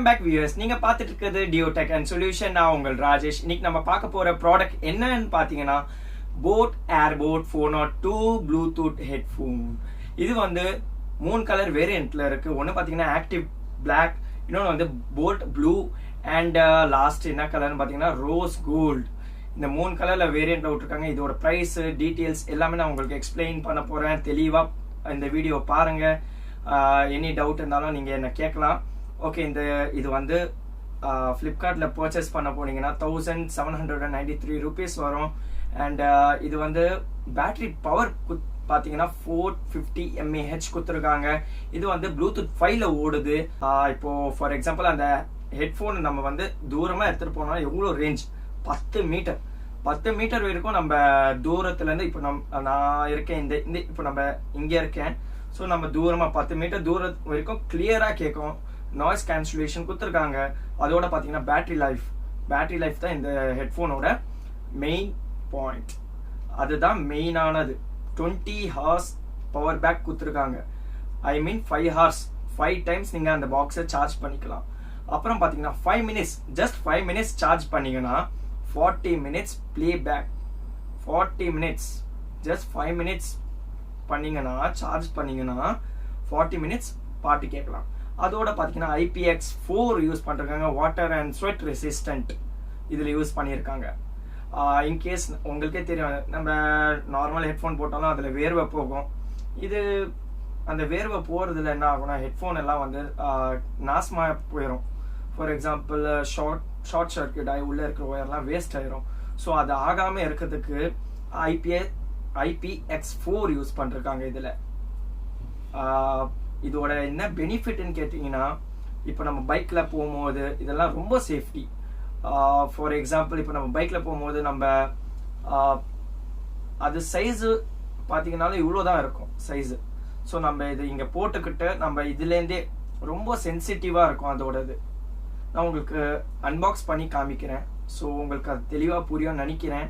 Welcome back viewers. நீங்க பார்த்துட்டு இருக்கிறது டியோடெக் அண்ட் சொல்யூஷன். நான் உங்கள் ராஜேஷ். இன்னைக்கு நம்ம பார்க்க போற ப்ராடக்ட் என்னன்னு பாத்தீங்கன்னா போட் ஏர்போட் 402 ப்ளூடூத் ஹெட்ஃபோன். இது வந்து 3 கலர் வேரியன்ட்ல இருக்கு. ஒன்னு பாத்தீங்கன்னா ஆக்டிவ் பிளாக், இன்னொன்று வந்து போட் ப்ளூ அண்ட் லாஸ்ட் என்ன கலர்னு பாத்தீங்கன்னா ரோஸ் கோல்டு. இந்த 3 கலர்ல வேரியன்ட்ல விட்டுருக்காங்க. இதோட பிரைஸ் டீடைல்ஸ் எல்லாமே நான் உங்களுக்கு எக்ஸ்பிளைன் பண்ண போறேன். தெளிவா இந்த வீடியோ பாருங்க. எனி டவுட் இருந்தாலும் நீங்க என்ன கேட்கலாம். ஓகே, இது வந்து ஃப்ளிப்கார்ட்ல பர்ச்சேஸ் பண்ண போனீங்கன்னா 1793 rupees வரும். அண்ட் இது வந்து பேட்டரி பவர் பாத்தீங்கன்னா 450 mAh கொடுத்துருக்காங்க. இது வந்து ப்ளூடூத் 5ல ஓடுது. இப்போ ஃபார் எக்ஸாம்பிள் அந்த ஹெட்ஃபோன் நம்ம வந்து தூரமா எடுத்துட்டு போனா எவ்வளவு ரேஞ்ச் 10 மீட்டர் வரைக்கும் நம்ம தூரத்துல இருந்து இப்போ நான் இருக்கேன் இந்த இப்போ நம்ம இங்க இருக்கேன். ஸோ நம்ம தூரமா 10 மீட்டர் தூரம் வரைக்கும் கிளியரா கேட்கும். நாய்ஸ் கேன்சலேஷன் கொடுத்துருக்காங்க. அதோட பாத்தீங்கன்னா பேட்டரி லைஃப் தான் இந்த ஹெட்ஃபோனோட மெயின் பாயிண்ட். அதுதான் மெயினானது. 20 hours பவர் பேக் கொடுத்துருக்காங்க. ஐ மீன் 5 hours 5 times நீங்க அந்த பாக்ஸை சார்ஜ் பண்ணிக்கலாம். அப்புறம் பாத்தீங்கன்னா 5 minutes ஜஸ்ட் 5 minutes சார்ஜ் பண்ணீங்கன்னா 40 minutes playback. 40 minutes just 5 minutes பண்ணீங்கன்னா சார்ஜ் பண்ணீங்கன்னா 40 minutes பாட்டு கேட்கலாம். அதோட பாத்தீங்கன்னா IPX4 யூஸ் பண்ணிருக்காங்க. வாட்டர் அண்ட் ஸ்வெட் ரெசிஸ்டன்ட் இதுல யூஸ் பண்ணியிருக்காங்க. இன்கேஸ் உங்களுக்கே தெரியும், நம்ம நார்மல் ஹெட்ஃபோன் போட்டாலும் அதுல வேர்வை போகும். இது அந்த வேர்வை போறதுல என்ன ஆகும்னா ஹெட்ஃபோன் எல்லாம் வந்து நாசமா போயிடும். ஃபார் எக்ஸாம்பிள் ஷார்ட் சர்க்யூட் ஆகி உள்ள இருக்கிற ஒயர்லாம் வேஸ்ட் ஆயிரும். ஸோ அது ஆகாம இருக்கிறதுக்கு IPX4 யூஸ் பண்ணிருக்காங்க. இதுல இதோட என்ன பெனிஃபிட்னு கேட்டீங்கன்னா, இப்போ நம்ம பைக்ல போகும்போது இதெல்லாம் ரொம்ப சேஃப்டி. ஃபார் எக்ஸாம்பிள் இப்போ நம்ம பைக்ல போகும்போது நம்ம அது சைஸு பார்த்தீங்கன்னாலும் இவ்வளோதான் இருக்கும் சைஸு. ஸோ நம்ம இது இங்கே போட்டுக்கிட்டு நம்ம இதுலேருந்தே ரொம்ப சென்சிட்டிவாக இருக்கும் அதோடது. நான் உங்களுக்கு அன்பாக்ஸ் பண்ணி காமிக்கிறேன். ஸோ உங்களுக்கு அது தெளிவாக புரியும் நினைக்கிறேன்.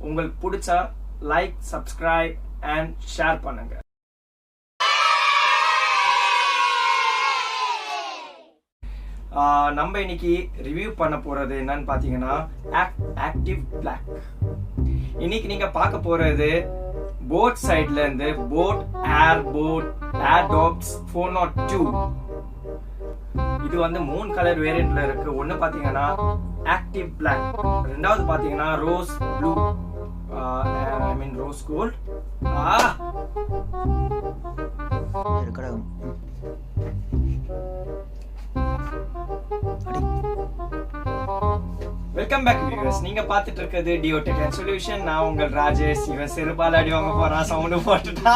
உங்களுக்கு பிடிச்சா லைக், சப்ஸ்கிரைப் அண்ட் ஷேர் பண்ணுங்க. நம்ம இன்னைக்கு ரிவ்யூ பண்ண போறது என்னன்னு பாத்தீங்கன்னா ஆக்டிவ் பிளாக். இன்னைக்கு நீங்க பார்க்க போறது போட் சைட்ல இருந்து போட் ஏர்டோப்ஸ் 402. இது வந்து 3 கலர் வேரியன்ட்ல இருக்கு. ஒன்னு பாத்தீங்கன்னா ஆக்டிவ் பிளாக், ரெண்டாவது பாத்தீங்கன்னா rose blue, I mean rose gold. Welcome back viewers. நீங்க பார்த்துட்டு இருக்கிறது டியோடெக் அண்ட் சொல்யூஷன். நான் உங்கள் ராஜேஷ். இவன் செருப்பால் அடி வாங்க போறான், சவுண்ட் போட்டுட்டா.